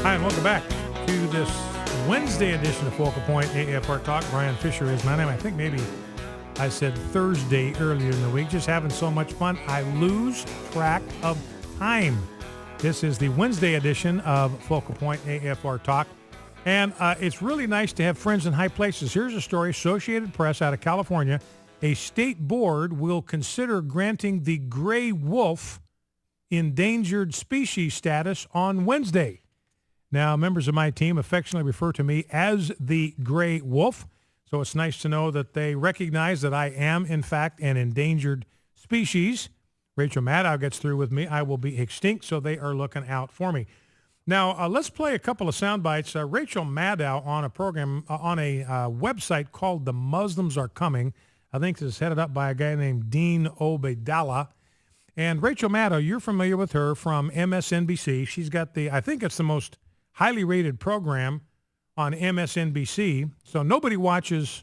Hi, and welcome back to this Wednesday edition of Focal Point AFR Talk. Brian Fisher is my name. I think maybe I said Thursday earlier in the week. Just having so much fun, I lose track of time. This is the Wednesday edition of Focal Point AFR Talk. And it's really nice to have friends in high places. Here's a story, Associated Press out of California. A state board will consider granting the gray wolf endangered species status on Wednesday. Now, members of my team affectionately refer to me as the gray wolf, so it's nice to know that they recognize that I am, in fact, an endangered species. Rachel Maddow gets through with me. I will be extinct, so they are looking out for me. Now, let's play a couple of sound bites. Rachel Maddow on a program, on a website called The Muslims Are Coming. I think this is headed up by a guy named Dean Obeidallah. And Rachel Maddow, you're familiar with her from MSNBC. She's got I think it's the most highly rated program on MSNBC. So nobody watches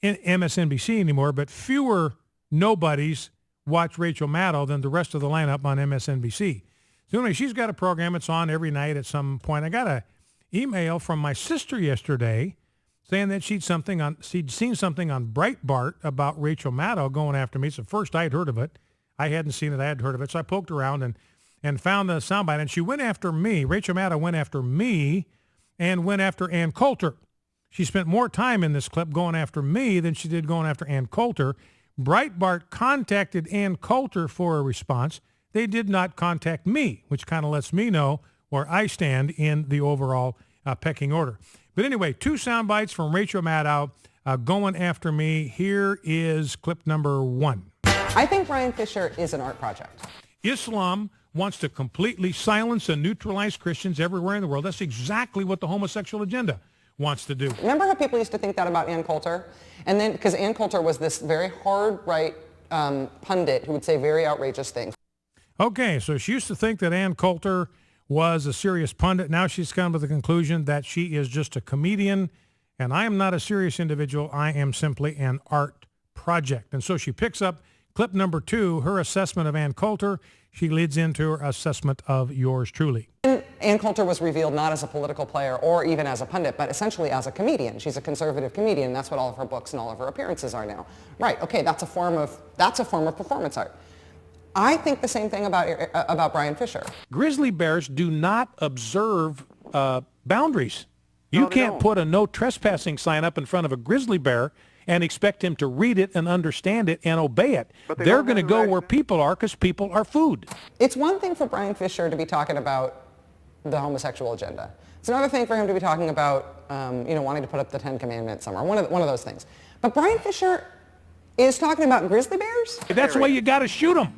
MSNBC anymore, but fewer nobodies watch Rachel Maddow than the rest of the lineup on MSNBC. So anyway, she's got a program. It's on every night at some point. I got an email from my sister yesterday saying that she'd seen something on Breitbart about Rachel Maddow going after me. It's the first I'd heard of it. I hadn't seen it. I had heard of it. So I poked around and found the soundbite. And she went after me. Rachel Maddow went after me and went after Ann Coulter. She spent more time in this clip going after me than she did going after Ann Coulter. Breitbart contacted Ann Coulter for a response. They did not contact me, which kind of lets me know where I stand in the overall pecking order. But anyway, two sound bites from Rachel Maddow going after me. Here is clip number one. I think Brian Fisher is an art project. Islam wants to completely silence and neutralize Christians everywhere in the world. That's exactly what the homosexual agenda wants to do. Remember how people used to think that about Ann Coulter? And then, because Ann Coulter was this very hard right pundit who would say very outrageous things. Okay, so she used to think that Ann Coulter was a serious pundit. Now she's come to the conclusion that she is just a comedian, and I am not a serious individual. I am simply an art project. And so she picks up clip number two, her assessment of Ann Coulter. She leads into her assessment of yours truly. Ann Coulter was revealed not as a political player or even as a pundit, but essentially as a comedian. She's a conservative comedian. That's what all of her books and all of her appearances are now. Right, okay, that's a form of performance art. I think the same thing about Brian Fisher. Grizzly bears do not observe boundaries. You can't put a no trespassing sign up in front of a grizzly bear and expect him to read it and understand it and obey it. They're going to go where people are because people are food. It's one thing for Brian Fisher to be talking about the homosexual agenda. It's another thing for him to be talking about, wanting to put up the 10 Commandments somewhere, one of those things. But Brian Fisher is talking about grizzly bears? That's why you got to shoot them.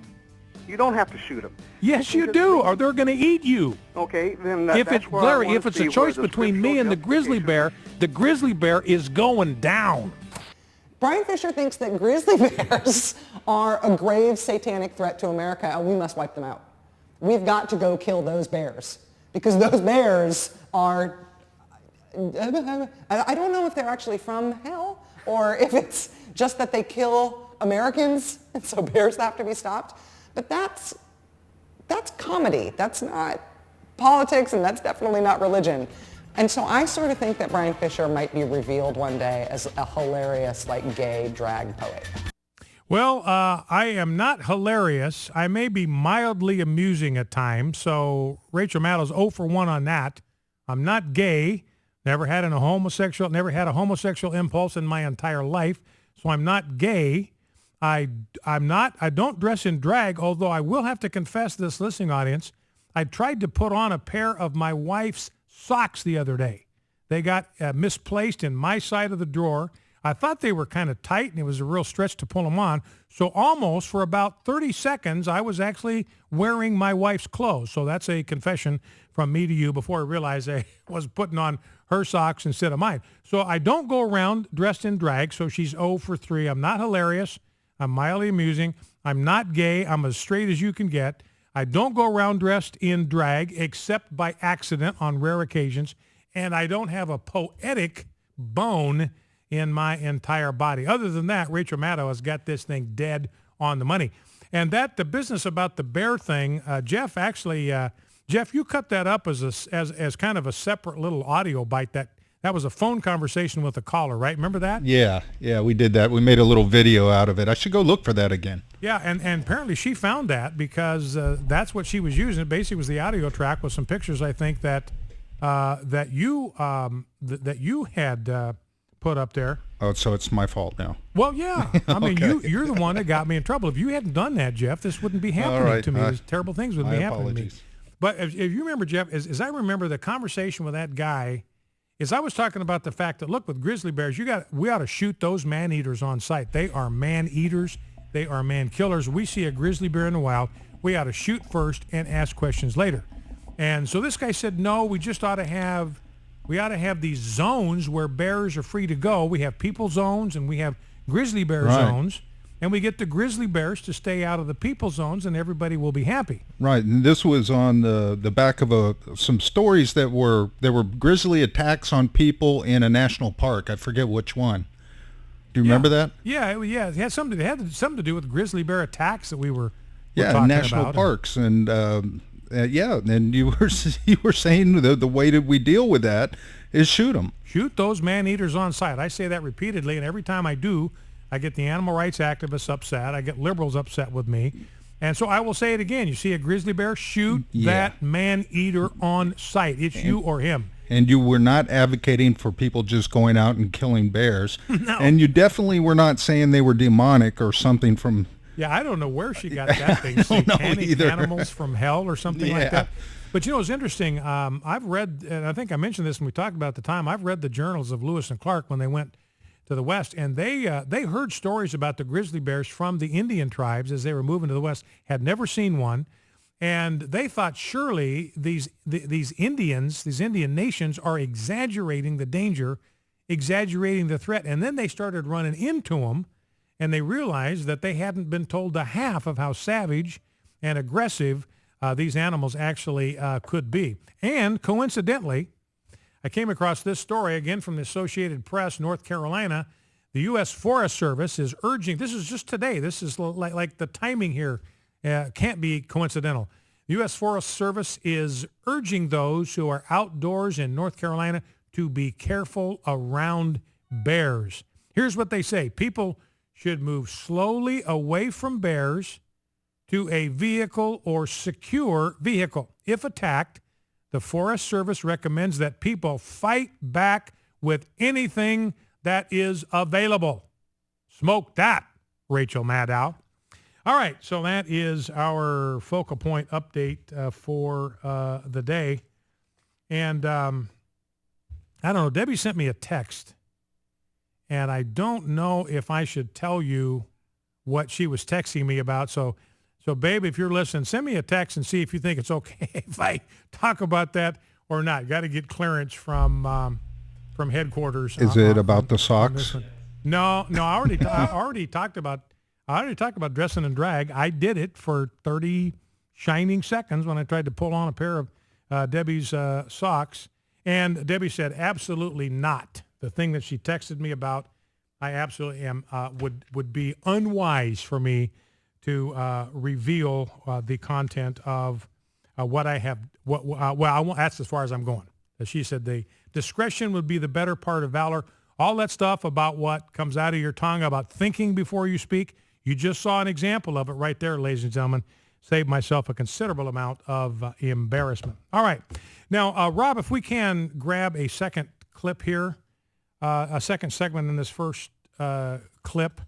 You don't have to shoot them. Yes, you do, or they're going to eat you. Okay, then if it's a choice between me and the grizzly bear is going down. Brian Fisher thinks that grizzly bears are a grave satanic threat to America, and we must wipe them out. We've got to go kill those bears, because those bears are, I don't know if they're actually from hell, or if it's just that they kill Americans, and so bears have to be stopped. But that's comedy. That's not politics, and that's definitely not religion. And so I sort of think that Brian Fisher might be revealed one day as a hilarious, gay drag poet. Well, I am not hilarious. I may be mildly amusing at times. So Rachel Maddow's 0 for 1 on that. I'm not gay. Never had a homosexual impulse in my entire life. So I'm not gay. I don't dress in drag, although I will have to confess to this listening audience, I tried to put on a pair of my wife's socks the other day. They got misplaced in my side of the drawer. I thought they were kind of tight, and it was a real stretch to pull them on. So almost for about 30 seconds, I was actually wearing my wife's clothes. So that's a confession from me to you before I realized I was putting on her socks instead of mine. So I don't go around dressed in drag, so she's 0 for 3. I'm not hilarious. I'm mildly amusing. I'm not gay. I'm as straight as you can get. I don't go around dressed in drag except by accident on rare occasions. And I don't have a poetic bone in my entire body. Other than that, Rachel Maddow has got this thing dead on the money. And that the business about the bear thing, Jeff actually Jeff, you cut that up as kind of a separate little audio bite. That was a phone conversation with a caller, right? Remember that? Yeah, we did that. We made a little video out of it. I should go look for that again. Yeah, and apparently she found that because that's what she was using. It basically was the audio track with some pictures, I think, that you had put up there. Oh, so it's my fault now. Well, yeah. I mean, Okay. you're the one that got me in trouble. If you hadn't done that, Jeff, this wouldn't be happening to me. These terrible things wouldn't my be happening apologies. to me. But if you remember, Jeff, as I remember the conversation with that guy, is I was talking about the fact that, look, with grizzly bears, we ought to shoot those man-eaters on sight. They are man-eaters. They are man-killers. We see a grizzly bear in the wild, we ought to shoot first and ask questions later. And so this guy said, no, we just ought to have these zones where bears are free to go. We have people zones and we have grizzly bear zones. And we get the grizzly bears to stay out of the people zones, and everybody will be happy. Right, and this was on the back of some stories there were grizzly attacks on people in a national park. I forget which one. Do you remember that? Yeah, it had something to do with grizzly bear attacks that we were talking national about. parks, and and you were saying the way that we deal with that is shoot them. Shoot those man-eaters on sight. I say that repeatedly, and every time I do, I get the animal rights activists upset. I get liberals upset with me. And so I will say it again. You see a grizzly bear, shoot that man-eater on sight. It's you or him. And you were not advocating for people just going out and killing bears. No. And you definitely were not saying they were demonic or something from... Yeah, I don't know where she got that thing. Satanic animals from hell or something like that. But, it's interesting. I've read, and I think I mentioned this when we talked about it at the time, I've read the journals of Lewis and Clark when they went to the west, and they heard stories about the grizzly bears from the Indian tribes as they were moving to the west, had never seen one, and they thought surely these Indian nations are exaggerating the danger, exaggerating the threat, and then they started running into them, and they realized that they hadn't been told the half of how savage and aggressive these animals actually could be. And coincidentally, I came across this story again from the Associated Press, North Carolina. The U.S. Forest Service is urging, this is just today, this is like the timing here can't be coincidental. The U.S. Forest Service is urging those who are outdoors in North Carolina to be careful around bears. Here's what they say. People should move slowly away from bears to a vehicle or secure vehicle. If attacked, the Forest Service recommends that people fight back with anything that is available. Smoke that, Rachel Maddow. All right, so that is our focal point update for the day. And I don't know, Debbie sent me a text, and I don't know if I should tell you what she was texting me about. So babe, if you're listening, send me a text and see if you think it's okay if I talk about that or not. Got to get clearance from headquarters. Is it about the socks? No, I already talked about dressing in drag. I did it for 30 shining seconds when I tried to pull on a pair of Debbie's socks, and Debbie said absolutely not. The thing that she texted me about, I absolutely am would be unwise for me to reveal the content of what I have. That's as far as I'm going. As she said, the discretion would be the better part of valor. All that stuff about what comes out of your tongue, about thinking before you speak, you just saw an example of it right there, ladies and gentlemen. Saved myself a considerable amount of embarrassment. All right. Now, Rob, if we can grab a second clip here, a second segment in this first clip.